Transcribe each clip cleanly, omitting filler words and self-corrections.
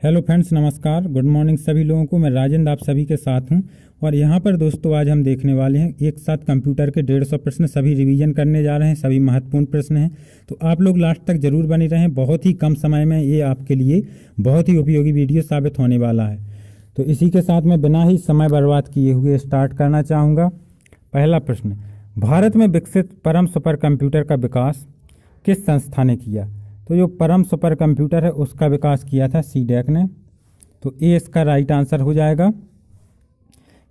Hello friends, नमस्कार, good morning सभी लोगों को। मैं राजेंद्र आप सभी के साथ हूं और यहाँ पर दोस्तों आज हम देखने वाले हैं एक साथ कंप्यूटर के 150 प्रश्न सभी रिवीजन करने जा रहे हैं। सभी महत्वपूर्ण प्रश्न हैं, तो आप लोग लास्ट तक जरूर बने रहें। बहुत ही कम समय में ये आपके लिए बहुत ही उपयोगी वीडियो साबित होने वाला है। तो इसी के साथ मैं बिना ही समय बर्बाद किए हुए स्टार्ट करना चाहूँगा। पहला प्रश्न, भारत में विकसित परम सुपर कंप्यूटर का विकास किस संस्था ने किया? तो जो परम सुपर कंप्यूटर है उसका विकास किया था सीडैक ने। तो ए इसका राइट आंसर हो जाएगा।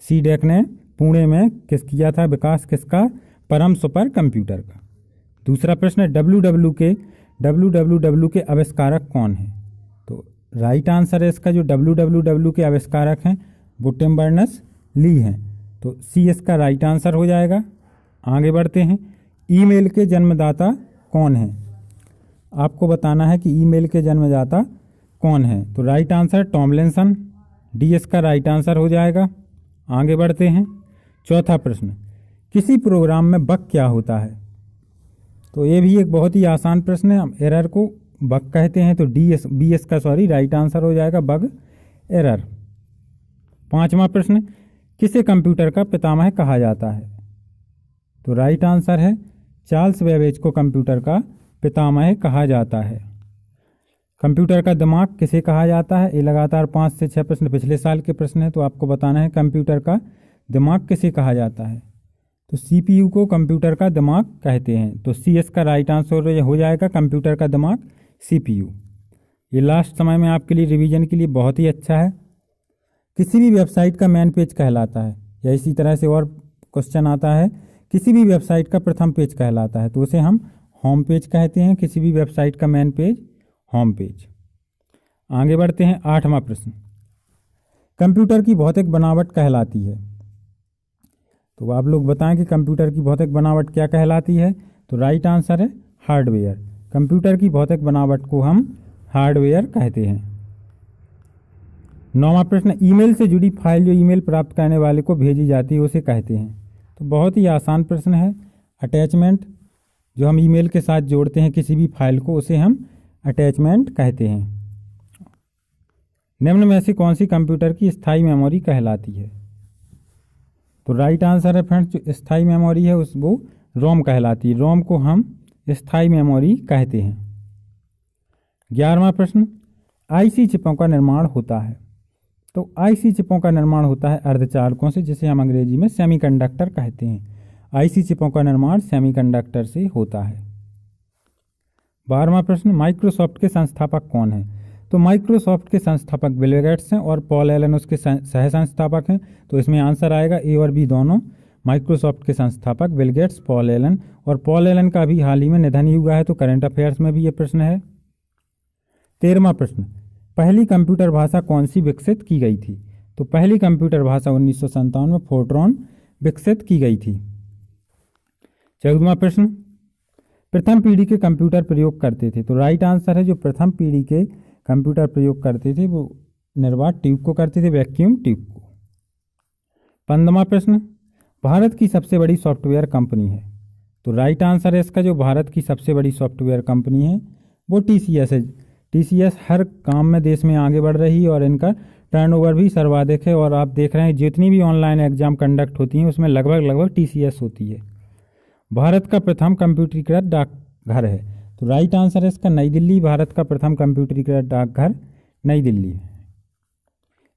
सीडैक ने पुणे में किया था विकास, किसका? परम सुपर कंप्यूटर का। दूसरा प्रश्न, डब्ल्यू के आविष्कारक कौन हैं? तो राइट आंसर है इसका, जो डब्ल्यू के आविष्कारक हैं वो टिम बर्नर्स ली हैं। तो सी इसका राइट आंसर हो जाएगा। आगे बढ़ते हैं, ईमेल के जन्मदाता कौन हैं? आपको बताना है कि ईमेल के जन्मदाता कौन है। तो राइट आंसर टॉमलिंसन, डी इसका राइट आंसर हो जाएगा। आगे बढ़ते हैं, चौथा प्रश्न, किसी प्रोग्राम में बग क्या होता है? तो ये भी एक बहुत ही आसान प्रश्न है। हम एरर को बग कहते हैं, तो बी इसका राइट आंसर हो जाएगा, बग एरर। पांचवा प्रश्न, किसे कंप्यूटर का पितामह कहा जाता है? तो राइट आंसर है चार्ल्स बेबेज को कंप्यूटर का पितामह कहा जाता है। कंप्यूटर का दिमाग किसे कहा जाता है? ये लगातार 5 से 6 प्रश्न पिछले साल के प्रश्न है, तो आपको बताना है कंप्यूटर का दिमाग किसे कहा जाता है। तो सीपीयू को कंप्यूटर का दिमाग कहते हैं। तो सी इसका राइट आंसर हो जाएगा, कंप्यूटर का दिमाग सीपीयू। ये लास्ट समय में आपके लिए रिवीजन के लिए बहुत ही अच्छा है। किसी भी वेबसाइट का मेन पेज कहलाता है, या इसी तरह से और क्वेश्चन आता है, किसी भी वेबसाइट का प्रथम पेज कहलाता है, तो उसे हम होम पेज कहते हैं। किसी भी वेबसाइट का मेन पेज होम पेज। आगे बढ़ते हैं, आठवां प्रश्न, कंप्यूटर की भौतिक बनावट कहलाती है? तो आप लोग बताएं कि कंप्यूटर की भौतिक बनावट क्या कहलाती है। तो राइट आंसर है हार्डवेयर। कंप्यूटर की भौतिक बनावट को हम हार्डवेयर कहते हैं। नौवां प्रश्न, ईमेल से जुड़ी फाइल जो ईमेल प्राप्त करने वाले को भेजी जाती है उसे कहते हैं? तो बहुत ही आसान प्रश्न है। अटैचमेंट, जो हम ईमेल के साथ जोड़ते हैं किसी भी फाइल को, उसे हम अटैचमेंट कहते हैं। निम्न में से कौन सी कंप्यूटर की स्थायी मेमोरी कहलाती है? तो राइट आंसर है फ्रेंड्स, जो स्थायी मेमोरी है वो रोम कहलाती है। रोम को हम स्थायी मेमोरी कहते हैं। 11वां प्रश्न, आईसी चिपों का निर्माण होता है? तो आईसी चिपों का निर्माण होता है अर्धचालकों से, जिसे हम अंग्रेजी में सेमीकंडक्टर कहते हैं। आईसी चिपों का निर्माण सेमीकंडक्टर से होता है। 12वां प्रश्न, माइक्रोसॉफ्ट के संस्थापक कौन हैं? तो माइक्रोसॉफ्ट के संस्थापक बिल गेट्स हैं और पॉल एलन उसके सह संस्थापक हैं। तो इसमें आंसर आएगा ए और बी दोनों। माइक्रोसॉफ्ट के संस्थापक बिल गेट्स, पॉल एलन, और पॉल एलन का भी हाल ही में निधन ही हुआ है, तो करंट अफेयर्स में भी ये प्रश्न है। 13वां प्रश्न, पहली कंप्यूटर भाषा कौन सी विकसित की गई थी? तो पहली कंप्यूटर भाषा 1957 में फोर्ट्रॉन विकसित की गई थी। 14वां प्रश्न, प्रथम पीढ़ी के कंप्यूटर प्रयोग करते थे? तो राइट आंसर है, जो प्रथम पीढ़ी के कंप्यूटर प्रयोग करते थे वो निर्वात ट्यूब को करते थे, वैक्यूम ट्यूब को। 15वां प्रश्न, भारत की सबसे बड़ी सॉफ्टवेयर कंपनी है? तो राइट आंसर है इसका, जो भारत की सबसे बड़ी सॉफ्टवेयर कंपनी है वो टीसीएस है। टीसीएस हर काम में देश में आगे बढ़ रही है और इनका टर्नओवर भी सर्वाधिक है। और आप देख रहे हैं जितनी भी ऑनलाइन एग्जाम कंडक्ट होती हैं उसमें लगभग टीसीएस होती है। भारत का प्रथम कंप्यूटरीकृत डाकघर है? तो राइट आंसर है इसका नई दिल्ली। भारत का प्रथम कंप्यूटरीकृत डाकघर नई दिल्ली है।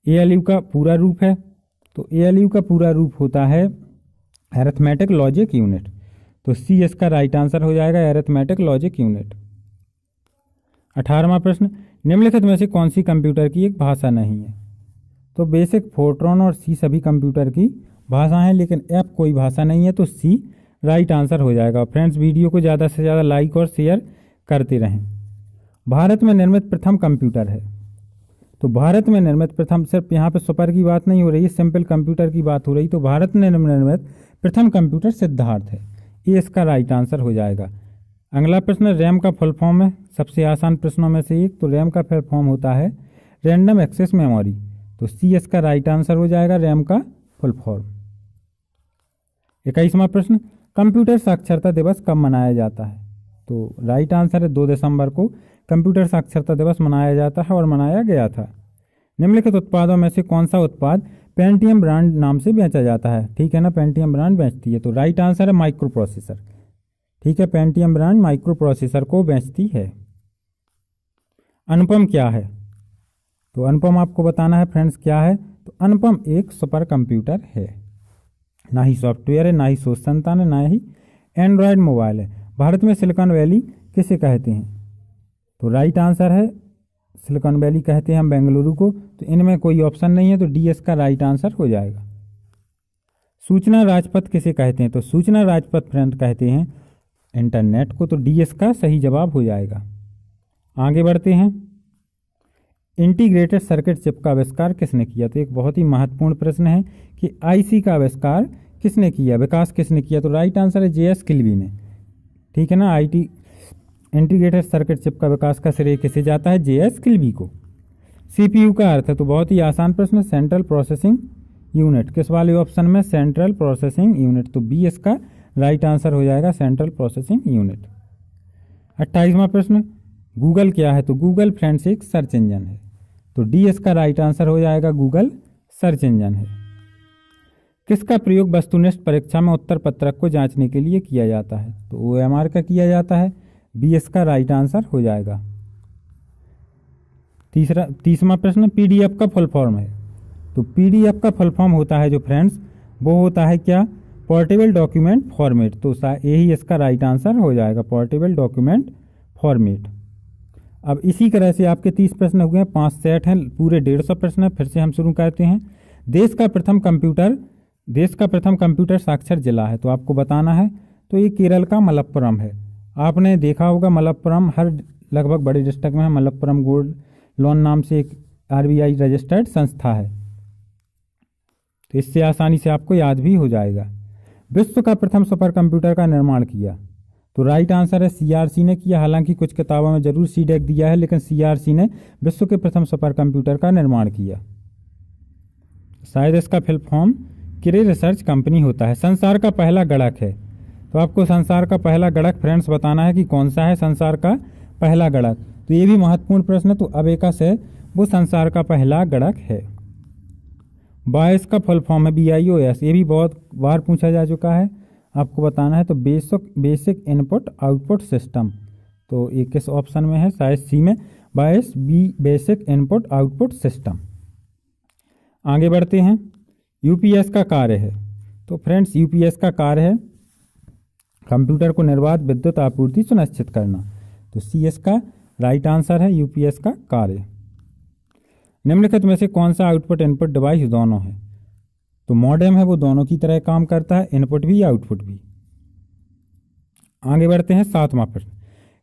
एएलयू का पूरा रूप है? तो एएलयू का पूरा रूप होता है अरिथमेटिक लॉजिक यूनिट। तो सी इसका राइट आंसर हो जाएगा, अरिथमेटिक लॉजिक यूनिट। 18वां प्रश्न, निम्नलिखित में से कौन सी कंप्यूटर की एक भाषा नहीं है? तो बेसिक, फोर्ट्रॉन और सी सभी कंप्यूटर की भाषा हैं, लेकिन एफ कोई भाषा नहीं है, तो सी राइट आंसर हो जाएगा। फ्रेंड्स, वीडियो को ज़्यादा से ज़्यादा लाइक और शेयर करते रहें। भारत में निर्मित प्रथम कंप्यूटर है? तो भारत में निर्मित प्रथम, सिर्फ यहाँ पे सुपर की बात नहीं हो रही है, सिंपल कंप्यूटर की बात हो रही। तो भारत में निर्मित प्रथम कंप्यूटर सिद्धार्थ है, ये इसका राइट आंसर हो जाएगा। अगला प्रश्न, रैम का फुल फॉर्म है? सबसे आसान प्रश्नों में से एक। तो रैम का फुल फॉर्म होता है रैंडम एक्सेस मेमोरी। तो सी इसका राइट आंसर हो जाएगा, रैम का फुल फॉर्म। 21वां प्रश्न, कंप्यूटर साक्षरता दिवस कब मनाया जाता है? तो राइट आंसर है 2 दिसंबर को कंप्यूटर साक्षरता दिवस मनाया जाता है और मनाया गया था? निम्नलिखित उत्पादों में से कौन सा उत्पाद पेंटियम ब्रांड नाम से बेचा जाता है? ठीक है ना, पेंटियम ब्रांड बेचती है, तो राइट आंसर है माइक्रो प्रोसेसर। ठीक है, पेंटियम ब्रांड माइक्रो प्रोसेसर को बेचती है। अनुपम क्या है? तो अनुपम आपको बताना है फ्रेंड्स क्या है। तो अनुपम एक सुपर कंप्यूटर है, ना ही सॉफ्टवेयर है, ना ही सोच संतान है, ना ही एंड्रॉयड मोबाइल है। भारत में सिलिकॉन वैली किसे कहते हैं? तो राइट आंसर है सिलिकॉन वैली कहते हैं हम बेंगलुरु को। तो इनमें कोई ऑप्शन नहीं है, तो डी इसका राइट आंसर हो जाएगा। सूचना राजपथ किसे कहते हैं? तो सूचना राजपथ फ्रेंड कहते हैं इंटरनेट को, तो डी इसका सही जवाब हो जाएगा। आगे बढ़ते हैं। इंटीग्रेटेड सर्किट चिप का आविष्कार किसने किया? तो एक बहुत ही महत्वपूर्ण प्रश्न है कि आईसी का आविष्कार किसने किया, विकास किसने किया? तो राइट आंसर है जे एस किल्बी ने। ठीक है ना, इंटीग्रेटेड सर्किट चिप का विकास का श्रेय किसे जाता है? जे एस किल्बी को। सीपीयू का अर्थ है, तो बहुत ही आसान प्रश्न, सेंट्रल प्रोसेसिंग यूनिट। किस वाले ऑप्शन में? सेंट्रल प्रोसेसिंग यूनिट, तो बी इसका राइट आंसर हो जाएगा, सेंट्रल प्रोसेसिंग यूनिट। 28वां प्रश्न, गूगल क्या है? तो गूगल फ्रेंड्स एक सर्च इंजन है, तो डी इसका राइट आंसर हो जाएगा, गूगल सर्च इंजन है। किसका प्रयोग वस्तुनिष्ठ परीक्षा में उत्तर पत्रक को जांचने के लिए किया जाता है? तो ओएमआर का किया जाता है, बी इसका राइट आंसर हो जाएगा। 30वां प्रश्न, पीडीएफ का फुल फॉर्म है। तो पीडीएफ का फुल फॉर्म होता है जो फ्रेंड्स, वो होता है क्या? पोर्टेबल डॉक्यूमेंट फॉर्मेट, तो यही इसका राइट आंसर हो जाएगा, पोर्टेबल डॉक्यूमेंट फॉर्मेट। अब इसी तरह से आपके 30 प्रश्न हो गए, 5 सेट हैं, पूरे 150 प्रश्न है। फिर से हम शुरू करते हैं। देश का प्रथम कंप्यूटर साक्षर जिला है, तो आपको बताना है। तो ये केरल का मलप्पुरम है। आपने देखा होगा मलप्पुरम हर लगभग बड़े डिस्ट्रिक्ट में है। मलप्पुरम गोल्ड लोन नाम से एक आरबीआई रजिस्टर्ड संस्था है, तो इससे आसानी से आपको याद भी हो जाएगा। विश्व का प्रथम सुपर कंप्यूटर का निर्माण किया? तो राइट आंसर है सीआरसी ने किया। हालांकि कुछ किताबों में जरूर सीडेक दिया है, लेकिन सीआरसी ने विश्व के प्रथम सुपर कंप्यूटर का निर्माण किया। शायद इसका फुल फॉर्म क्रे रिसर्च कंपनी होता है। संसार का पहला गणक है, तो आपको संसार का पहला गणक फ्रेंड्स बताना है कि कौन सा है संसार का पहला गणक। तो ये भी महत्वपूर्ण प्रश्न है। तो अबेकस है, वो संसार का पहला गणक है। बायोस का फुल फॉर्म है BIOS, ये भी बहुत बार पूछा जा चुका है, आपको बताना है। तो बेसिक इनपुट आउटपुट सिस्टम, तो ये किस ऑप्शन में है? शायद सी में, BIOS basic input output system. आगे बढ़ते हैं। यूपीएस का कार्य है, तो फ्रेंड्स यूपीएस का कार्य है कंप्यूटर को निर्बाध विद्युत आपूर्ति सुनिश्चित करना, तो सी इसका राइट आंसर है, यूपीएस का कार्य। निम्नलिखित में से कौन सा आउटपुट इनपुट डिवाइस दोनों है? तो मॉडेम है, वो दोनों की तरह काम करता है, इनपुट भी आउटपुट भी। आगे बढ़ते हैं। 7वां प्रश्न,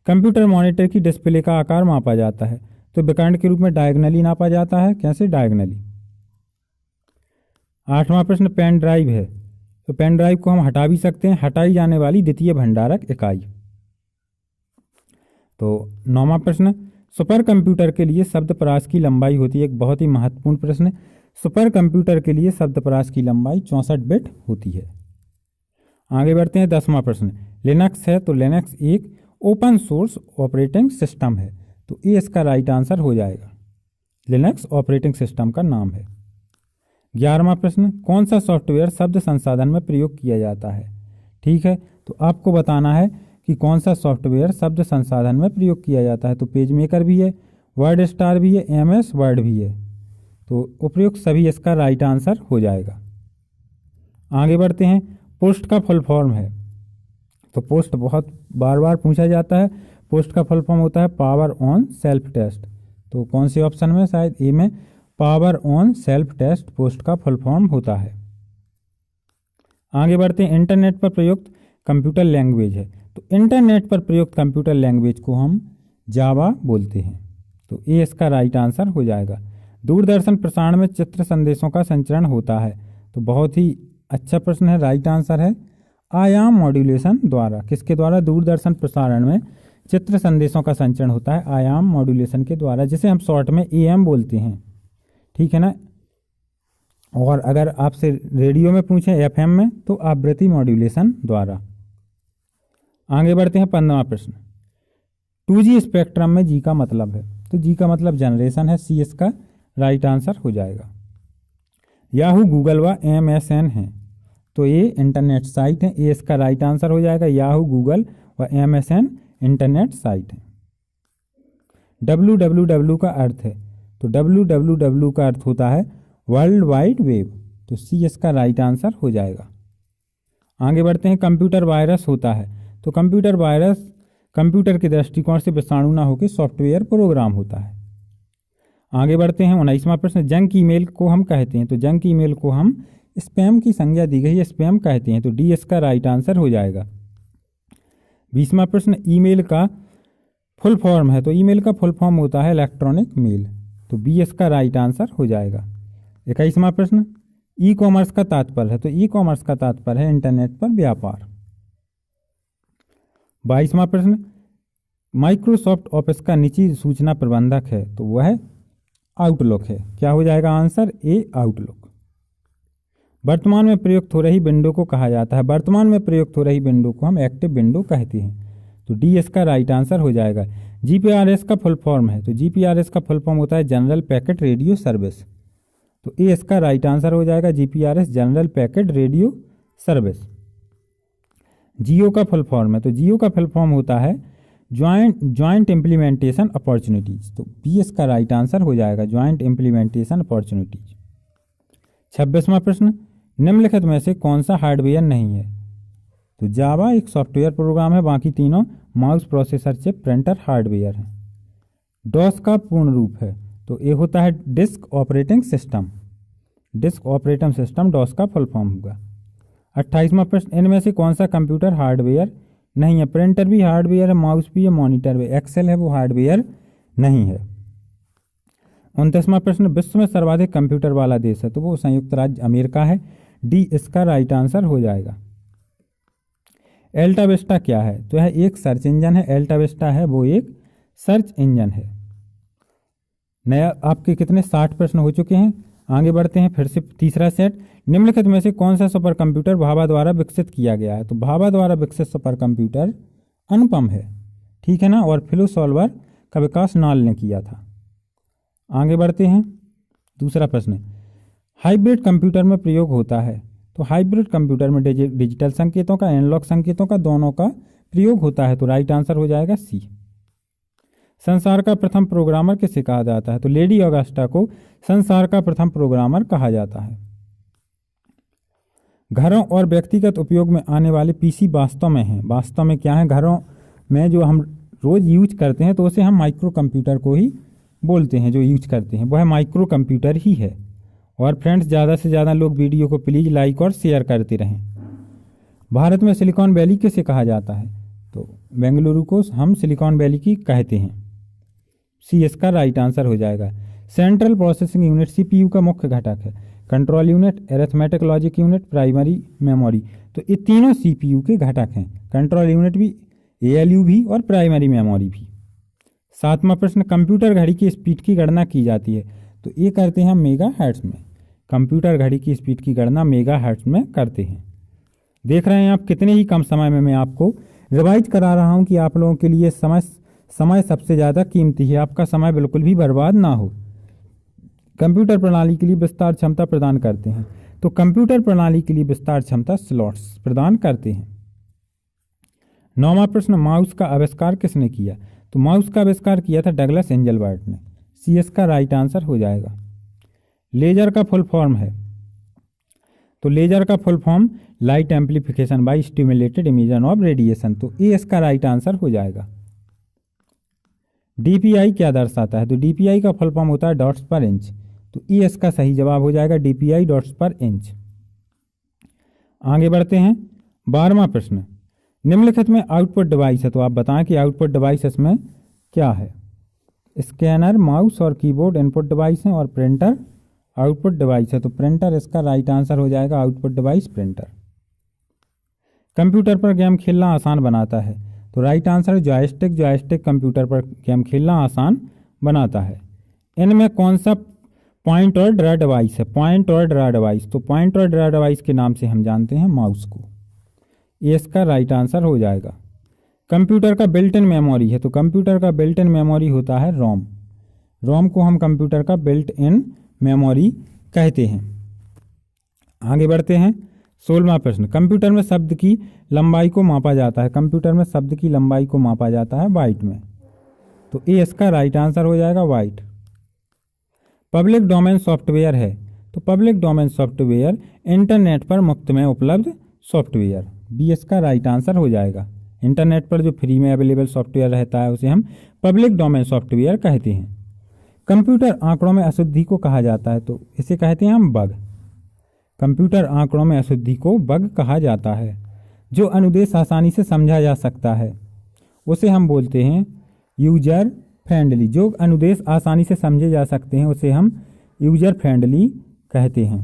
कंप्यूटर मॉनिटर की डिस्प्ले का आकार मापा जाता है, तो विकर्ण के रूप में डायगनली नापा जाता है। कैसे? डायगनली। 8वां प्रश्न, पेन ड्राइव है, तो पेन ड्राइव को हम हटा भी सकते हैं, हटाई जाने वाली द्वितीय भंडारक इकाई। तो 9वां प्रश्न, सुपर कंप्यूटर के लिए शब्दपरास की लंबाई होती है। एक बहुत ही महत्वपूर्ण प्रश्न है। सुपर कंप्यूटर के लिए शब्दपरास की लंबाई 64 बिट होती है। आगे बढ़ते हैं। 10वां प्रश्न, लिनक्स है, तो लिनक्स एक ओपन सोर्स ऑपरेटिंग सिस्टम है, तो ये इसका राइट आंसर हो जाएगा, लिनक्स ऑपरेटिंग सिस्टम का नाम है। 11वां प्रश्न, कौन सा सॉफ्टवेयर शब्द संसाधन में प्रयोग किया जाता है? ठीक है, तो आपको बताना है कि कौन सा सॉफ्टवेयर शब्द संसाधन में प्रयोग किया जाता है। तो पेज मेकर भी है, वर्ड स्टार भी है, MS वर्ड भी है, तो उपयुक्त सभी इसका राइट आंसर हो जाएगा। आगे बढ़ते हैं। पोस्ट का फुल फॉर्म है, तो पोस्ट बहुत बार बार पूछा जाता है। पोस्ट का फुल फॉर्म होता है पावर ऑन सेल्फ टेस्ट, तो कौन से ऑप्शन में? शायद ए में, power on self test POST का फुल फॉर्म होता है। आगे बढ़ते हैं। इंटरनेट पर प्रयुक्त कंप्यूटर लैंग्वेज है, तो इंटरनेट पर प्रयुक्त कंप्यूटर लैंग्वेज को हम जावा बोलते हैं, तो ये इसका राइट आंसर हो जाएगा। दूरदर्शन प्रसारण में चित्र संदेशों का संचरण होता है, तो बहुत ही अच्छा प्रश्न है, राइट आंसर है आयाम मॉड्यूलेशन द्वारा। किसके द्वारा? दूरदर्शन प्रसारण में चित्र संदेशों का संचरण होता है आयाम मॉड्यूलेशन के द्वारा, जिसे हम शॉर्ट में AM बोलते हैं। ठीक है ना, और अगर आपसे रेडियो में पूछें FM में, तो आवृत्ति मॉड्यूलेशन द्वारा। आगे बढ़ते हैं। 15वां प्रश्न, 2G स्पेक्ट्रम में जी का मतलब है, तो जी का मतलब जनरेशन है, सी इसका राइट आंसर हो जाएगा। याहू, गूगल व MSN है, तो ये इंटरनेट साइट है, ये इसका राइट आंसर हो जाएगा। याहू, गूगल व MSN इंटरनेट साइट है। www का अर्थ है, तो www का अर्थ होता है वर्ल्ड वाइड वेब, तो सी इसका राइट आंसर हो जाएगा। आगे बढ़ते हैं, कंप्यूटर वायरस होता है, तो कंप्यूटर वायरस कंप्यूटर के दृष्टिकोण से विषाणु ना होकर सॉफ्टवेयर प्रोग्राम होता है। आगे बढ़ते हैं, 19वां प्रश्न, जंक ईमेल को हम कहते हैं, तो जंक ईमेल को हम स्पैम की संज्ञा दी गई है, स्पैम कहते हैं, तो डी इसका राइट आंसर हो जाएगा। 20वां प्रश्न, ईमेल का फुल फॉर्म है, तो ईमेल का फुल फॉर्म होता है इलेक्ट्रॉनिक मेल, तो बी इसका राइट आंसर हो जाएगा। 21वां प्रश्न, ई कॉमर्स का तात्पर्य है, तो ई कॉमर्स का तात्पर्य है इंटरनेट पर व्यापार। 22वां प्रश्न, माइक्रोसॉफ्ट ऑफिस का निजी सूचना प्रबंधक है, तो वह आउटलुक है, क्या हो जाएगा आंसर, ए आउटलुक। वर्तमान में प्रयुक्त हो रही विंडो को कहा जाता है, वर्तमान में प्रयुक्त हो रही विंडो को हम एक्टिव विंडो कहते हैं, तो डी इसका राइट आंसर हो जाएगा। जीपीआरएस का फुल फॉर्म है, तो जीपीआरएस का फुल फॉर्म होता है जनरल पैकेट रेडियो सर्विस, तो ए इसका राइट आंसर हो जाएगा, GPRS general packet radio service. Jio का फुल फॉर्म है, तो जियो का फुल फॉर्म होता है ज्वाइंट इम्प्लीमेंटेशन अपॉर्चुनिटीज, तो बी इसका राइट आंसर हो जाएगा, ज्वाइंट इम्प्लीमेंटेशन अपॉर्चुनिटीज। 26वां प्रश्न, निम्नलिखित में से कौन सा हार्डवेयर नहीं है, तो जावा एक सॉफ्टवेयर प्रोग्राम है, बाकी तीनों mouse, processor, chip, printer hardware है। डॉस का पूर्ण रूप है, तो ये होता है disk operating system, disk operating system DOS का फुल फॉर्म होगा। 28वां प्रश्न, इनमें से कौन सा कंप्यूटर हार्डवेयर नहीं है, प्रिंटर भी हार्डवेयर है, माउस भी है, मॉनिटर भी, एक्सेल है वो हार्डवेयर नहीं है। 29वां प्रश्न, विश्व में सर्वाधिक कंप्यूटर वाला देश है, तो वो संयुक्त राज्य अमेरिका है, डी इसका राइट आंसर हो जाएगा। एल्टा विस्टा क्या है, तो यह एक सर्च इंजन है, एल्टा विस्टा है वो एक सर्च इंजन है। नया आपके कितने 60 प्रश्न हो चुके हैं। आगे बढ़ते हैं, फिर से तीसरा सेट, निम्नलिखित में से कौन सा सुपर कंप्यूटर भाभा द्वारा विकसित किया गया है, तो भाभा द्वारा विकसित सुपर कंप्यूटर अनुपम है, ठीक है ना, और फ्लो सॉल्वर का विकास नाल ने किया था। आगे बढ़ते हैं, दूसरा प्रश्न, हाइब्रिड कंप्यूटर में प्रयोग होता है, तो हाइब्रिड कंप्यूटर में डिजिटल संकेतों का, एनालॉग संकेतों का, दोनों का प्रयोग होता है, तो राइट आंसर हो जाएगा सी। संसार का प्रथम प्रोग्रामर किसे कहा जाता है, तो लेडी ऑगस्टा को संसार का प्रथम प्रोग्रामर कहा जाता है। घरों और व्यक्तिगत उपयोग में आने वाले पीसी वास्तव में हैं, वास्तव में क्या है, घरों में जो हम रोज यूज करते हैं, तो उसे हम माइक्रो कंप्यूटर को ही बोलते हैं, जो यूज करते हैं वह माइक्रो कंप्यूटर ही है। और फ्रेंड्स, ज़्यादा से ज़्यादा लोग वीडियो को प्लीज़ लाइक और शेयर करते रहें। भारत में सिलिकॉन वैली किसे कहा जाता है, तो बेंगलुरु को हम सिलिकॉन वैली की कहते हैं, सी इसका राइट आंसर हो जाएगा। सेंट्रल प्रोसेसिंग यूनिट सीपीयू का मुख्य घटक है, control unit, arithmetic logic unit, primary memory, तो ये तीनों सीपीयू के घटक हैं, कंट्रोल यूनिट भी, एएलयू भी और प्राइमरी मेमोरी भी। 7वां प्रश्न, कंप्यूटर घड़ी की स्पीड की गणना की जाती है, तो ये करते हैं हम मेगा हर्ट्ज में, कंप्यूटर घड़ी की स्पीड की गणना मेगा हर्ट्ज में करते हैं। देख रहे हैं आप कितने ही कम समय में मैं आपको रिवाइज करा रहा हूं कि आप लोगों के लिए समय सबसे ज़्यादा कीमती है, आपका समय बिल्कुल भी बर्बाद ना हो। कंप्यूटर प्रणाली के लिए विस्तार क्षमता प्रदान करते हैं, तो कंप्यूटर प्रणाली के लिए विस्तार क्षमता स्लॉट्स प्रदान करते हैं। 9वां प्रश्न, माउस का आविष्कार किसने किया, तो माउस का आविष्कार किया था डगलस एंजलबर्ट ने, सी इसका राइट आंसर हो जाएगा। लेजर का फुल फॉर्म है, तो लेजर का full form light amplification by stimulated emission of radiation, तो ए इसका राइट आंसर हो जाएगा। डीपीआई क्या दर्शाता है, तो डीपीआई का फुल फॉर्म होता है डॉट्स पर इंच, तो ए इसका सही जवाब हो जाएगा, डीपीआई डॉट्स पर इंच। आगे बढ़ते हैं, 12वां प्रश्न, निम्नलिखित में आउटपुट डिवाइस है, तो आप बताएं कि आउटपुट डिवाइस इसमें क्या है। स्कैनर, माउस और कीबोर्ड इनपुट डिवाइस हैं, और प्रिंटर आउटपुट डिवाइस है, तो प्रिंटर इसका राइट आंसर हो जाएगा, आउटपुट डिवाइस प्रिंटर। कंप्यूटर पर गेम खेलना आसान बनाता है, तो right answer joystick, joystick computer पर गेम खेलना आसान बनाता है। इनमें कौन सा पॉइंट और ड्रा डिवाइस है, पॉइंट और ड्रा डिवाइस, तो पॉइंट और ड्रा डिवाइस के नाम से हम जानते हैं माउस को, ये इसका राइट आंसर हो जाएगा। कंप्यूटर का बिल्ट इन मेमोरी है, तो कंप्यूटर का बिल्ट इन मेमोरी होता है रोम। रोम को हम कंप्यूटर का बिल्ट इन मेमोरी कहते हैं। आगे बढ़ते हैं। 16वां प्रश्न, कंप्यूटर में शब्द की लंबाई को मापा जाता है। कंप्यूटर में शब्द की लंबाई को मापा जाता है बाइट में, तो ए इसका राइट आंसर हो जाएगा बाइट। पब्लिक डोमेन सॉफ्टवेयर है, तो पब्लिक डोमेन सॉफ्टवेयर इंटरनेट पर मुफ्त में उपलब्ध सॉफ्टवेयर, बी इसका राइट आंसर हो जाएगा। इंटरनेट पर जो फ्री में अवेलेबल सॉफ्टवेयर रहता है उसे हम पब्लिक डोमेन सॉफ्टवेयर कहते हैं। कंप्यूटर आंकड़ों में अशुद्धि को कहा जाता है, तो इसे कहते हैं हम बग। कंप्यूटर आंकड़ों में अशुद्धि को बग कहा जाता है। जो अनुदेश आसानी से समझा जा सकता है उसे हम बोलते हैं यूजर फ्रेंडली। जो अनुदेश आसानी से समझे जा सकते हैं उसे हम यूजर फ्रेंडली कहते हैं।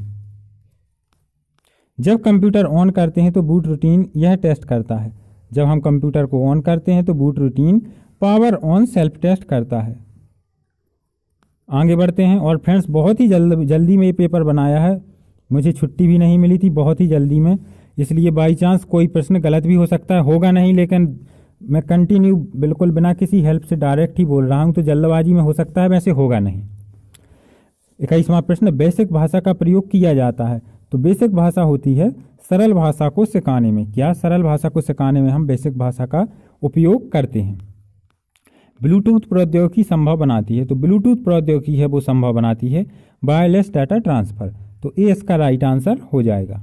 जब कंप्यूटर ऑन करते हैं तो बूट रूटीन यह टेस्ट करता है। जब हम कंप्यूटर को ऑन करते हैं तो boot routine power on self test करता है। आगे बढ़ते हैं। और फ्रेंड्स, बहुत ही जल्दी में ये पेपर बनाया है, मुझे छुट्टी भी नहीं मिली थी, बहुत ही जल्दी में, इसलिए बाई चांस कोई प्रश्न गलत भी हो सकता है, होगा नहीं, लेकिन मैं कंटिन्यू बिल्कुल बिना किसी हेल्प से डायरेक्ट ही बोल रहा हूँ, तो जल्दबाजी में हो सकता है, वैसे होगा नहीं। 21वां प्रश्न, बेसिक भाषा का प्रयोग किया जाता है, तो बेसिक भाषा होती है सरल भाषा को सिखाने में। क्या सरल भाषा को सिखाने में हम बेसिक भाषा का उपयोग करते हैं। ब्लूटूथ प्रौद्योगिकी संभव बनाती है, तो ब्लूटूथ प्रौद्योगिकी है वो संभव बनाती है वायरलेस डाटा ट्रांसफर, तो ए इसका राइट आंसर हो जाएगा।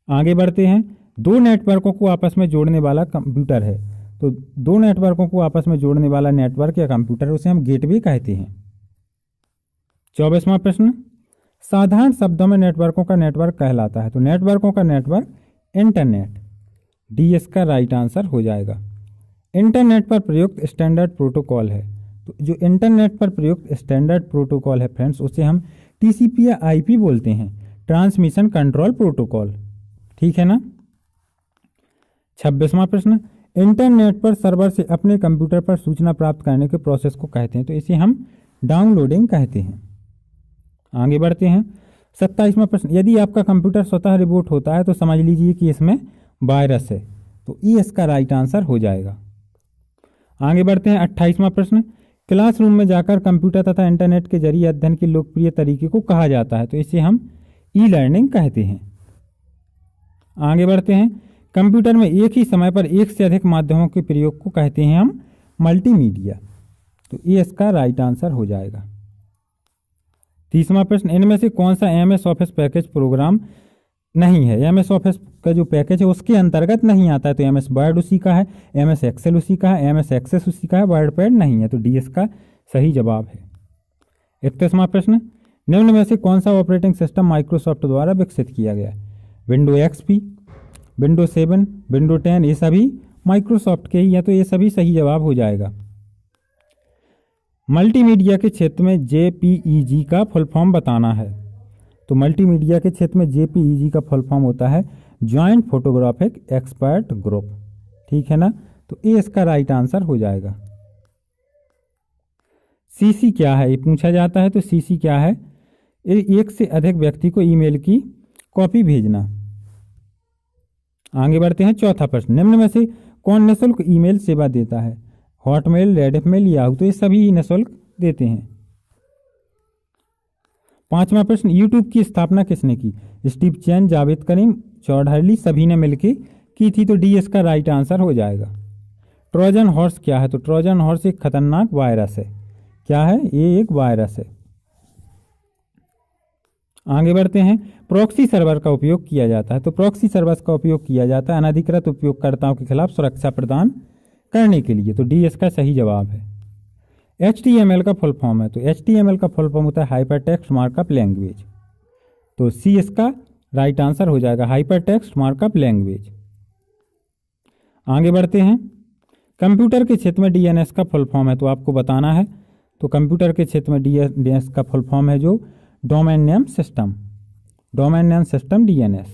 आगे बढ़ते हैं। दो नेटवर्कों को आपस में जोड़ने वाला कंप्यूटर है, तो दो नेटवर्कों को आपस में जोड़ने वाला नेटवर्क या कंप्यूटर उसे हम गेटवे कहते हैं। 24वां प्रश्न, साधारण शब्दों में नेटवर्कों का नेटवर्क कहलाता है, तो नेटवर्कों का नेटवर्क इंटरनेट, डी इसका राइट आंसर हो जाएगा। इंटरनेट पर प्रयुक्त स्टैंडर्ड प्रोटोकॉल है, तो जो इंटरनेट पर प्रयुक्त स्टैंडर्ड प्रोटोकॉल है फ्रेंड्स उसे हम टीसीपी या आईपी बोलते हैं, ट्रांसमिशन कंट्रोल प्रोटोकॉल, ठीक है ना। 26वां प्रश्न, इंटरनेट पर सर्वर से अपने कंप्यूटर पर सूचना प्राप्त करने के प्रोसेस को कहते हैं, तो इसे हम डाउनलोडिंग कहते हैं। आगे बढ़ते हैं। 27वां प्रश्न, यदि आपका कंप्यूटर स्वतः रिबूट होता है तो समझ लीजिए कि इसमें वायरस है, तो ई इसका राइट आंसर हो जाएगा। आगे बढ़ते हैं। 28वां प्रश्न, क्लासरूम में जाकर कंप्यूटर तथा इंटरनेट के जरिए अध्ययन के लोकप्रिय तरीके को कहा जाता है, तो इसे हम ई लर्निंग कहते हैं। आगे बढ़ते हैं। कंप्यूटर में एक ही समय पर एक से अधिक माध्यमों के प्रयोग को कहते हैं हम मल्टीमीडिया, तो ये इसका राइट आंसर हो जाएगा। 30वां प्रश्न, इनमें से कौन सा एमएस ऑफिस पैकेज प्रोग्राम नहीं है। एमएस ऑफिस का जो पैकेज है उसके अंतर्गत नहीं आता है, तो एमएस वर्ड उसी का है, एमएस एक्सेल उसी का है, एमएस एक्सेस उसी का है, वर्ड पैड नहीं है, तो डी इसका सही जवाब है। 31वां प्रश्न, निम्न में से कौन सा ऑपरेटिंग सिस्टम माइक्रोसॉफ्ट द्वारा विकसित किया गया है। विंडो एक्सपी, विंडो 7, विंडो 10, ये सभी माइक्रोसॉफ्ट के ही हैं, तो ये सभी सही जवाब हो जाएगा। मल्टीमीडिया के क्षेत्र में जेपीईजी का फुल फॉर्म बताना है, तो मल्टीमीडिया के क्षेत्र में जेपीईजी का फुल फॉर्म होता है जॉइंट फोटोग्राफिक एक्सपर्ट ग्रुप, ठीक है ना, तो ए इसका राइट आंसर हो जाएगा। सीसी क्या है ये पूछा जाता है, तो सीसी क्या है, एक से अधिक व्यक्ति को ईमेल की कॉपी भेजना। आगे बढ़ते हैं। चौथा प्रश्न, निम्न में से कौन निःशुल्क ईमेल सेवा देता है। हॉटमेल, रेडिफमेल, याहू, तो ये सभी निःशुल्क देते हैं। 5वां प्रश्न, यूट्यूब की स्थापना किसने की। स्टीव चैन, जावेद करीम, चौधरी, सभी ने मिलकर की थी, तो डी इसका राइट आंसर हो जाएगा। ट्रोजन हॉर्स क्या है, तो ट्रोजन हॉर्स एक खतरनाक वायरस है। क्या है, ये एक वायरस है। आगे बढ़ते हैं। प्रॉक्सी सर्वर का उपयोग किया जाता है, तो प्रॉक्सी सर्वर का उपयोग किया जाता है अनधिकृत उपयोगकर्ताओं के खिलाफ सुरक्षा प्रदान करने के लिए, तो डी इसका सही जवाब है। HTML का फुल फॉर्म है, तो HTML का फुल फॉर्म होता है हाइपर टेक्स्ट मार्कअप लैंग्वेज, तो सी इसका राइट आंसर हो जाएगा, हाइपर टेक्स्ट मार्कअप लैंग्वेज। आगे बढ़ते हैं। कंप्यूटर के क्षेत्र में DNS का फुल फॉर्म है, तो आपको बताना है, तो कंप्यूटर के क्षेत्र में DNS का फुल फॉर्म है जो domain name system, domain name system DNS।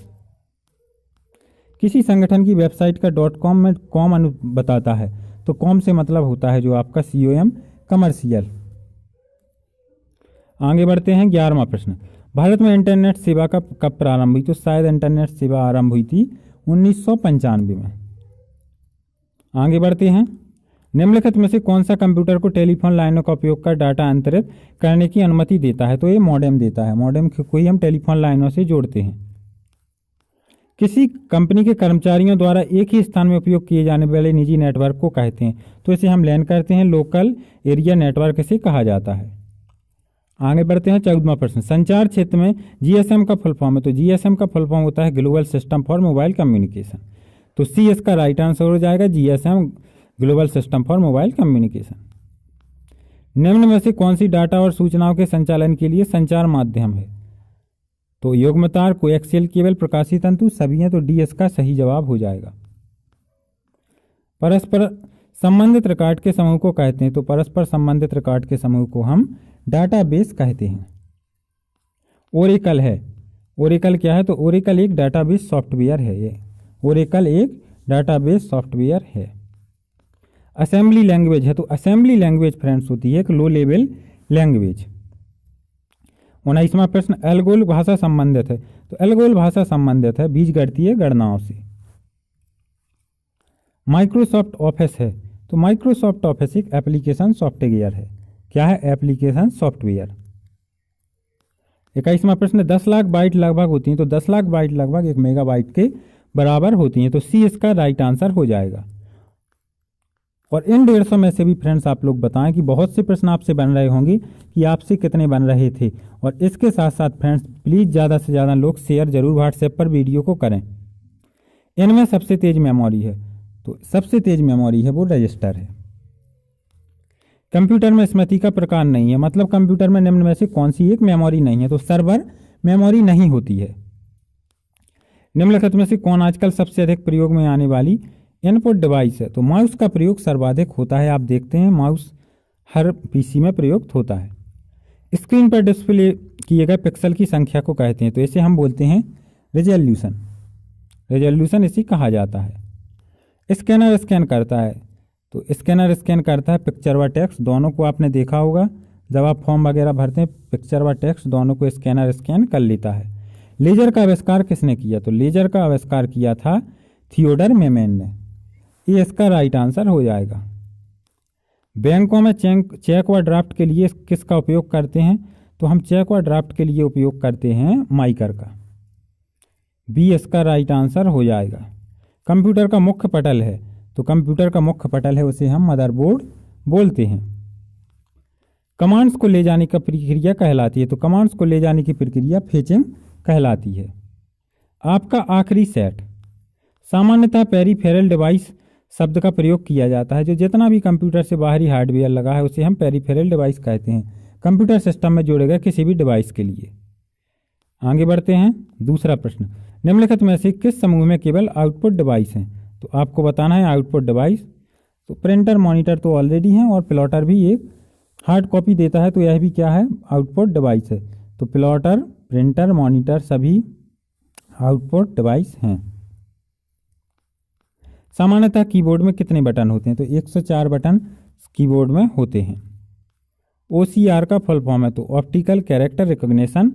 किसी संगठन की वेबसाइट का .com में कॉम बताता है, तो कॉम से मतलब होता है जो आपका COM कमर्शियल। आगे बढ़ते हैं। 11वां प्रश्न, भारत में इंटरनेट सेवा का कब प्रारंभ हुई, तो शायद इंटरनेट सेवा आरंभ हुई थी 1995 में। आगे बढ़ते हैं। निम्नलिखित में से कौन सा कंप्यूटर को टेलीफोन लाइनों का उपयोग कर डाटा अंतरित करने की अनुमति देता है? तो ये मॉडेम देता है। मॉडेम को ही हम टेलीफोन लाइनों से जोड़ते हैं। किसी कंपनी के कर्मचारियों द्वारा एक ही स्थान में उपयोग किए जाने वाले निजी नेटवर्क को कहते हैं? तो इसे हम लैन कहते हैं। लोकल एरिया नेटवर्क इसे कहा जाता है। आगे बढ़ते हैं। 14वां प्रश्न, संचार क्षेत्र में जीएसएम का फुल फॉर्म है? तो जीएसएम का फुल फॉर्म होता है global system for mobile communication. तो सी इसका राइट आंसर हो जाएगा, GSM global system for mobile communication. निम्न में से कौन सी डाटा और सूचनाओं के संचालन के लिए संचार माध्यम है? तो युग्मतार, कोएक्सियल केबल, प्रकाशीय तंतु, सभी हैं। तो डी इसका सही जवाब हो जाएगा। परस्पर संबंधित रिकॉर्ड के समूह को कहते हैं? तो परस्पर संबंधित रिकॉर्ड के समूह को हम डाटाबेस कहते हैं। ओरेकल है। ओरेकल क्या है? तो ओरेकल एक डाटाबेस सॉफ्टवेयर है। ये ओरेकल एक डाटाबेस सॉफ्टवेयर है। असेंबली लैंग्वेज है। तो असेंबली लैंग्वेज फ्रेंड्स होती है एक लो लेवल लैंग्वेज। 19वां प्रश्न, एल्गोल भाषा संबंधित है? तो एल्गोल भाषा संबंधित है बीजगणितीय गणनाओं से। माइक्रोसॉफ्ट ऑफिस है? तो माइक्रोसॉफ्ट ऑफिस एक एप्लीकेशन सॉफ्टवेयर है। क्या है? Application software. 21वां प्रश्न, 10 लाख बाइट लगभग होती हैं? तो 10 लाख बाइट लगभग 1 मेगाबाइट के बराबर होती हैं। तो सी इसका राइट आंसर हो जाएगा। और इन 150 में से भी फ्रेंड्स आप लोग बताएं कि बहुत से प्रश्न आपसे बन रहे होंगे कि आपसे कितने बन रहे थे। और इसके साथ साथ फ्रेंड्स प्लीज़ ज़्यादा से ज़्यादा लोग शेयर जरूर व्हाट्सएप पर वीडियो को करें। इनमें सबसे तेज मेमोरी है? तो सबसे तेज मेमोरी है वो रजिस्टर है। कंप्यूटर में स्मृति का प्रकार नहीं है, मतलब कंप्यूटर में निम्न में से कौन सी एक मेमोरी नहीं है? तो सर्वर मेमोरी नहीं होती है। निम्नलिखित में से कौन आजकल सबसे अधिक प्रयोग में आने वाली इनपुट डिवाइस है? तो माउस का प्रयोग सर्वाधिक होता है। आप देखते हैं माउस हर पीसी में प्रयुक्त होता है। स्क्रीन पर डिस्प्ले किए गए पिक्सल की संख्या को कहते हैं? तो इसे हम बोलते हैं रिजोल्यूशन। रिजोल्यूशन इसी कहा जाता है। स्कैनर स्कैन करता है? तो स्कैनर स्कैन करता है पिक्चर व टेक्स्ट दोनों को। आपने देखा होगा जब आप फॉर्म वगैरह भरते हैं, पिक्चर व टेक्स्ट दोनों को स्कैनर स्कैन कर लेता है। लेजर का आविष्कार किसने किया? तो लेजर का आविष्कार किया था थियोडर मेमन ने। ये इसका राइट आंसर हो जाएगा। बैंकों में चेक व ड्राफ्ट के लिए किसका उपयोग करते हैं? तो हम चेक व ड्राफ्ट के लिए उपयोग करते हैं माइकर का। बी इसका राइट आंसर हो जाएगा। कंप्यूटर का मुख्य पटल है? तो कंप्यूटर का मुख्य पटल है उसे हम मदरबोर्ड बोलते हैं। कमांड्स को ले जाने की प्रक्रिया कहलाती है? तो कमांड्स को ले जाने की प्रक्रिया फेचिंग कहलाती है। आपका आखिरी सेट। सामान्यतः पेरिफेरल डिवाइस शब्द का प्रयोग किया जाता है। जो जितना भी कंप्यूटर से बाहरी हार्डवेयर लगा है उसे हम पेरिफेरल डिवाइस कहते हैं, कंप्यूटर सिस्टम में जोड़े गए किसी भी डिवाइस के लिए। आगे बढ़ते हैं। दूसरा प्रश्न, निम्नलिखित में से किस समूह में केवल आउटपुट डिवाइस हैं? तो आपको बताना है आउटपुट डिवाइस। तो प्रिंटर मॉनिटर तो ऑलरेडी हैं और प्लॉटर भी एक हार्ड कॉपी देता है। तो यह भी क्या है? आउटपुट डिवाइस है। तो प्लॉटर, प्रिंटर, मॉनिटर सभी आउटपुट डिवाइस हैं। सामान्यतः कीबोर्ड में कितने बटन होते हैं? तो 104 बटन कीबोर्ड में होते हैं। OCR का फुल फॉर्म है? तो ऑप्टिकल कैरेक्टर रिकॉग्निशन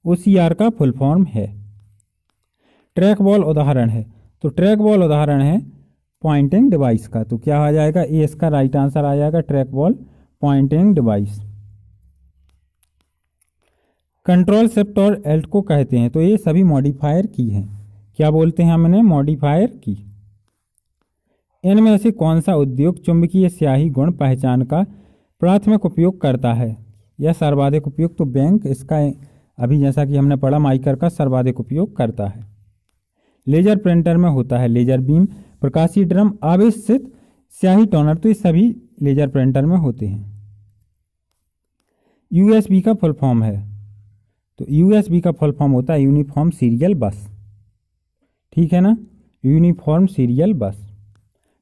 OCR का फुल फॉर्म है। ट्रैक बॉल उदाहरण है? तो ट्रैक बॉल उदाहरण है पॉइंटिंग डिवाइस का। तो क्या आ जाएगा? ए इसका राइट आंसर आ जाएगा, track ball pointing device. Control shift और एल्ट को कहते हैं? तो ये सभी मॉडिफायर की हैं। क्या बोलते हैं हमने? मॉडिफायर की। इनमें से कौन सा उद्योग चुंबकीय स्याही गुण पहचान का प्राथमिक उपयोग करता है या सर्वाधिक उपयोग? तो बैंक इसका अभी जैसा कि हमने पढ़ा माइकर का सर्वाधिक उपयोग करता है। लेजर प्रिंटर में होता है लेजर बीम, प्रकाशीय ड्रम, आवेशित स्याही टोनर। तो ये सभी लेजर प्रिंटर में होते हैं। USB का फुल फॉर्म है? तो USB का फुल फॉर्म होता है यूनिफॉर्म सीरियल बस। ठीक है ना? यूनिफॉर्म सीरियल बस।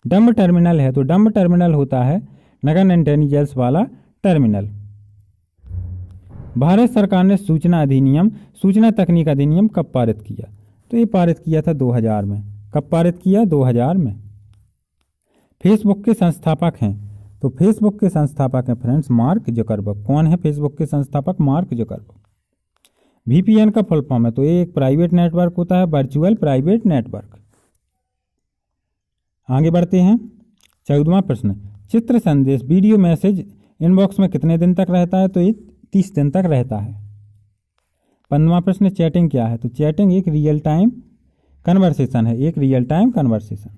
डम्ब टर्मिनल है? तो डम्ब टर्मिनल होता है नगन इंटेलिजेंस वाला टर्मिनल। भारत सरकार ने सूचना तकनीक अधिनियम कब पारित किया? तो ये पारित किया था 2000 में। कब पारित किया? 2000 में। फेसबुक के संस्थापक हैं? तो फेसबुक के संस्थापक हैं फ्रेंड्स मार्क जकरबर्ग। कौन है फेसबुक के संस्थापक? Mark Zuckerberg. VPN का फुल फॉर्म है? तो ये एक प्राइवेट नेटवर्क होता है, वर्चुअल प्राइवेट नेटवर्क। आगे बढ़ते हैं। 14वां प्रश्न, चित्र संदेश वीडियो मैसेज इनबॉक्स में कितने दिन तक रहता है? तो ये 30 दिन तक रहता है। 15वां प्रश्न, चैटिंग क्या है? तो चैटिंग एक रियल टाइम कन्वर्सेशन है, एक real time conversation.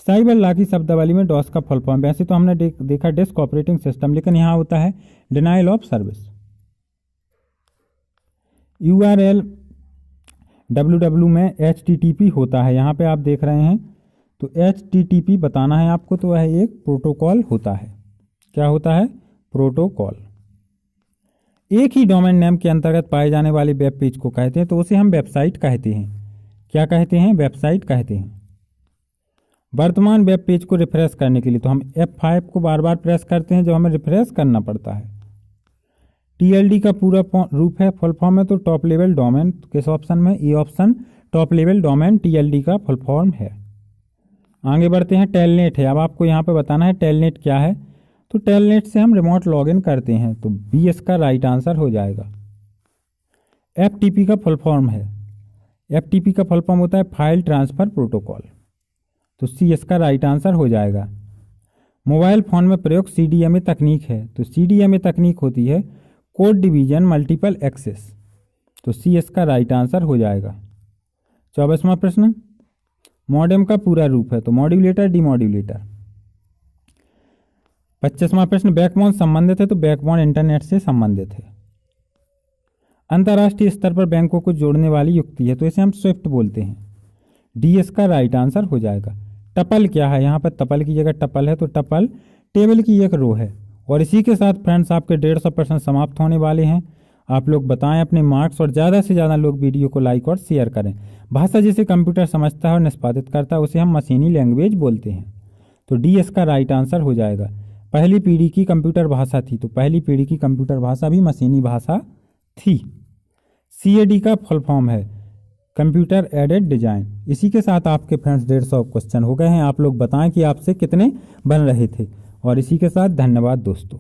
Cyber law की शब्दावली में डॉस का फुल फॉर्म, वैसे तो हमने देखा डिस्क ऑपरेटिंग सिस्टम, लेकिन यहाँ होता है denial of service. URL www में HTTP होता है, यहाँ पे आप देख रहे हैं तो HTTP बताना है आपको, तो वह एक प्रोटोकॉल होता है। क्या होता है? प्रोटोकॉल। एक ही डोमेन नेम के अंतर्गत पाए जाने वाले वेब पेज को कहते हैं तो उसे हम वेबसाइट कहते हैं। क्या कहते हैं? वेबसाइट कहते हैं। वर्तमान वेब पेज को रिफ्रेश करने के लिए तो हम F5 को बार बार प्रेस करते हैं, जो हमें रिफ्रेश करना पड़ता है। TLD का पूरा रूप है, फुल फॉर्म है, तो टॉप लेवल डोमेन। किस ऑप्शन में? A option, top level domain TLD का फुल फॉर्म है। आगे बढ़ते हैं, टेलनेट है। अब आपको यहाँ पे बताना है टेलनेट क्या है। तो टेलनेट से हम रिमोट लॉगिन करते हैं, तो B इसका राइट आंसर हो जाएगा। FTP का फुल फॉर्म है, FTP का फुल फॉर्म होता है फाइल ट्रांसफर प्रोटोकॉल, तो C इसका राइट आंसर हो जाएगा। मोबाइल फ़ोन में प्रयोग CDMA तकनीक है, तो CDMA तकनीक होती है कोड डिवीजन मल्टीपल एक्सेस, तो C इसका राइट आंसर हो जाएगा। 24वां प्रश्न, मॉडेम का पूरा रूप है, तो मॉड्यूलेटर, डीमॉड्यूलेटर। 25वां प्रश्न, बैकबोन संबंधित है, तो बैकबोन इंटरनेट से संबंधित है। अंतर्राष्ट्रीय स्तर पर बैंकों को जोड़ने वाली युक्ति है, तो इसे हम स्विफ्ट बोलते हैं। D इसका राइट आंसर हो जाएगा। टपल क्या है? यहाँ पर टपल की जगह टपल है, तो टपल टेबल की एक रो है। और इसी के साथ फ्रेंड्स आपके 150 प्रश्न समाप्त होने वाले हैं। आप लोग बताएं अपने मार्क्स, और ज़्यादा से ज़्यादा लोग वीडियो को लाइक और शेयर करें। भाषा जिसे कंप्यूटर समझता है और निष्पादित करता है उसे हम मशीनी लैंग्वेज बोलते हैं, तो D इसका राइट आंसर हो जाएगा। पहली पीढ़ी की कंप्यूटर भाषा थी, तो पहली पीढ़ी की कंप्यूटर भाषा भी मशीनी भाषा थी। CAD का फुल फॉर्म है कंप्यूटर एडेड डिजाइन। इसी के साथ आपके फ्रेंड्स 150 क्वेश्चन हो गए हैं। आप लोग बताएं कि आपसे कितने बन रहे थे। और इसी के साथ धन्यवाद दोस्तों।